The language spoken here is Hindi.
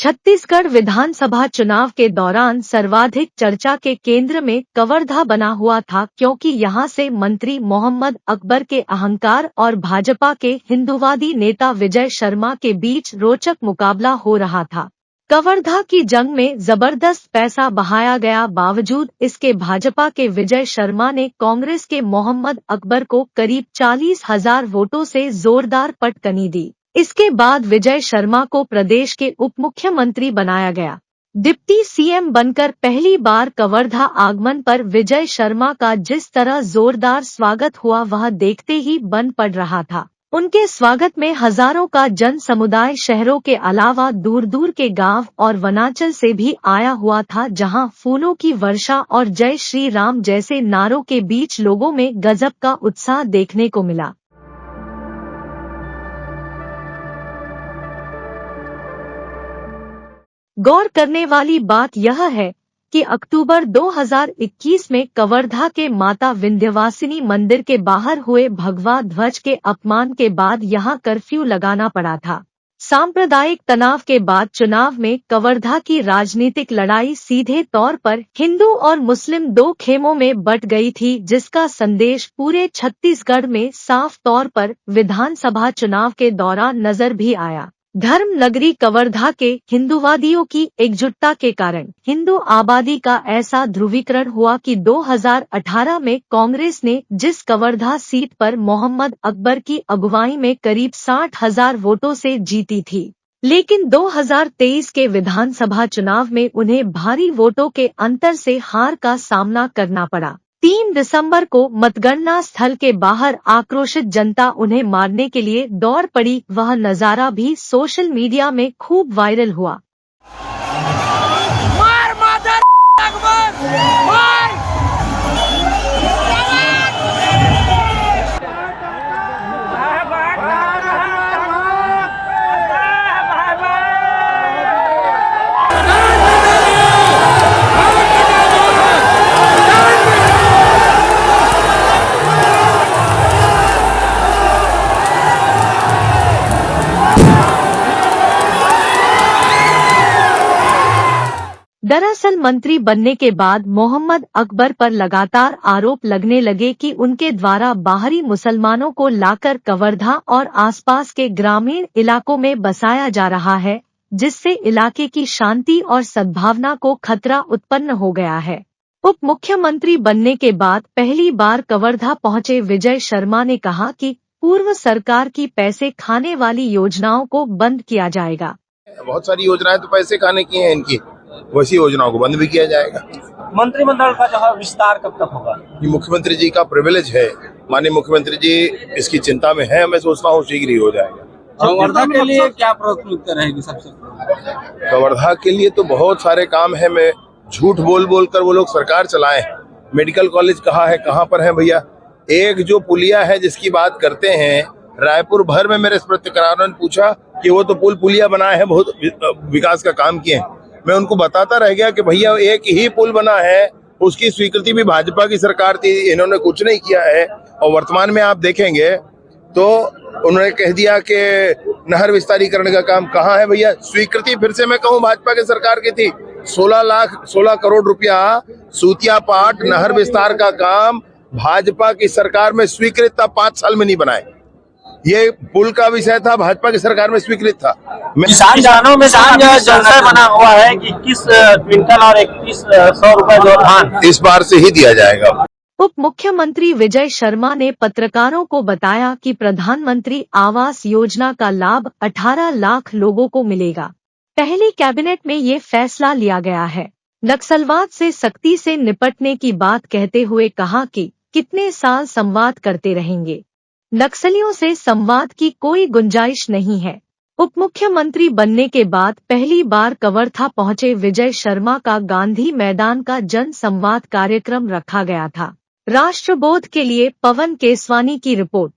छत्तीसगढ़ विधानसभा चुनाव के दौरान सर्वाधिक चर्चा के केंद्र में कवर्धा बना हुआ था, क्योंकि यहां से मंत्री मोहम्मद अकबर के अहंकार और भाजपा के हिंदूवादी नेता विजय शर्मा के बीच रोचक मुकाबला हो रहा था। कवर्धा की जंग में जबरदस्त पैसा बहाया गया, बावजूद इसके भाजपा के विजय शर्मा ने कांग्रेस के मोहम्मद अकबर को करीब 40,000 वोटों से जोरदार पटकनी दी। इसके बाद विजय शर्मा को प्रदेश के उप मुख्यमंत्री बनाया गया। डिप्टी सीएम बनकर पहली बार कवर्धा आगमन पर विजय शर्मा का जिस तरह जोरदार स्वागत हुआ, वह देखते ही बन पड़ रहा था। उनके स्वागत में हजारों का जन समुदाय शहरों के अलावा दूर दूर के गांव और वनांचल से भी आया हुआ था, जहां फूलों की वर्षा और जय श्री राम जैसे नारों के बीच लोगों में गजब का उत्साह देखने को मिला। गौर करने वाली बात यह है कि अक्टूबर 2021 में कवर्धा के माता विंध्यवासिनी मंदिर के बाहर हुए भगवा ध्वज के अपमान के बाद यहां कर्फ्यू लगाना पड़ा था। सांप्रदायिक तनाव के बाद चुनाव में कवर्धा की राजनीतिक लड़ाई सीधे तौर पर हिंदू और मुस्लिम दो खेमों में बंट गई थी, जिसका संदेश पूरे छत्तीसगढ़ में साफ तौर पर विधानसभा चुनाव के दौरान नजर भी आया। धर्म नगरी कवर्धा के हिंदूवादियों की एकजुटता के कारण हिंदू आबादी का ऐसा ध्रुवीकरण हुआ कि 2018 में कांग्रेस ने जिस कवर्धा सीट पर मोहम्मद अकबर की अगुवाई में करीब 60,000 वोटों से जीती थी, लेकिन 2023 के विधानसभा चुनाव में उन्हें भारी वोटों के अंतर से हार का सामना करना पड़ा। 3 दिसंबर को मतगणना स्थल के बाहर आक्रोशित जनता उन्हें मारने के लिए दौड़ पड़ी। वह नजारा भी सोशल मीडिया में खूब वायरल हुआ। मार मादर अकबर, मार। दरअसल मंत्री बनने के बाद मोहम्मद अकबर पर लगातार आरोप लगने लगे कि उनके द्वारा बाहरी मुसलमानों को लाकर कवर्धा और आसपास के ग्रामीण इलाकों में बसाया जा रहा है, जिससे इलाके की शांति और सद्भावना को खतरा उत्पन्न हो गया है। उप मुख्यमंत्री बनने के बाद पहली बार कवर्धा पहुंचे विजय शर्मा ने कहा कि पूर्व सरकार की पैसे खाने वाली योजनाओं को बंद किया जाएगा। बहुत सारी योजनाएं तो पैसे खाने की हैं इनकी, वैसी योजनाओं को बंद भी किया जाएगा। मंत्रिमंडल का जो है विस्तार कब तक होगा? ये मुख्यमंत्री जी का प्रिविलेज है, माननीय मुख्यमंत्री जी इसकी चिंता में है। मैं सोचता हूँ शीघ्र ही हो जाएगा। कवर्धा के लिए क्या प्राथमिकता रहेगी सबसे? कवर्धा के लिए तो बहुत सारे काम है। मैं झूठ बोल बोल कर वो लोग सरकार चलाए। मेडिकल कॉलेज कहाँ है, कहाँ पर है भैया? एक जो पुलिया है जिसकी बात करते हैं, रायपुर भर में मेरे पत्रकारों ने पूछा कि वो तो पुलिया बनाए हैं, बहुत विकास का काम किए हैं। मैं उनको बताता रह गया कि भैया एक ही पुल बना है, उसकी स्वीकृति भी भाजपा की सरकार थी, इन्होंने कुछ नहीं किया है। और वर्तमान में आप देखेंगे तो उन्होंने कह दिया कि नहर विस्तारीकरण का काम कहाँ है भैया? स्वीकृति फिर से मैं कहूँ भाजपा की सरकार की थी। 16 करोड़ रुपया सूतिया पाट नहर विस्तार का काम भाजपा की सरकार में स्वीकृत था, 5 साल में नहीं बनाए। ये पुल का विषय था, भाजपा की सरकार में स्वीकृत था। किसानों में जलसा बना हुआ है कि 21 क्विंटल और 2100 रुपए जो धान इस बार से ही दिया जाएगा। उप मुख्यमंत्री विजय शर्मा ने पत्रकारों को बताया कि प्रधानमंत्री आवास योजना का लाभ 18 लाख लोगों को मिलेगा। पहली कैबिनेट में ये फैसला लिया गया है। नक्सलवाद से सख्ती से निपटने की बात कहते हुए कहा कि कितने साल संवाद करते रहेंगे, नक्सलियों से संवाद की कोई गुंजाइश नहीं है। उप मुख्यमंत्री बनने के बाद पहली बार कवर्धा पहुंचे विजय शर्मा का गांधी मैदान का जन संवाद कार्यक्रम रखा गया था। राष्ट्रबोध के लिए पवन केसवानी की रिपोर्ट।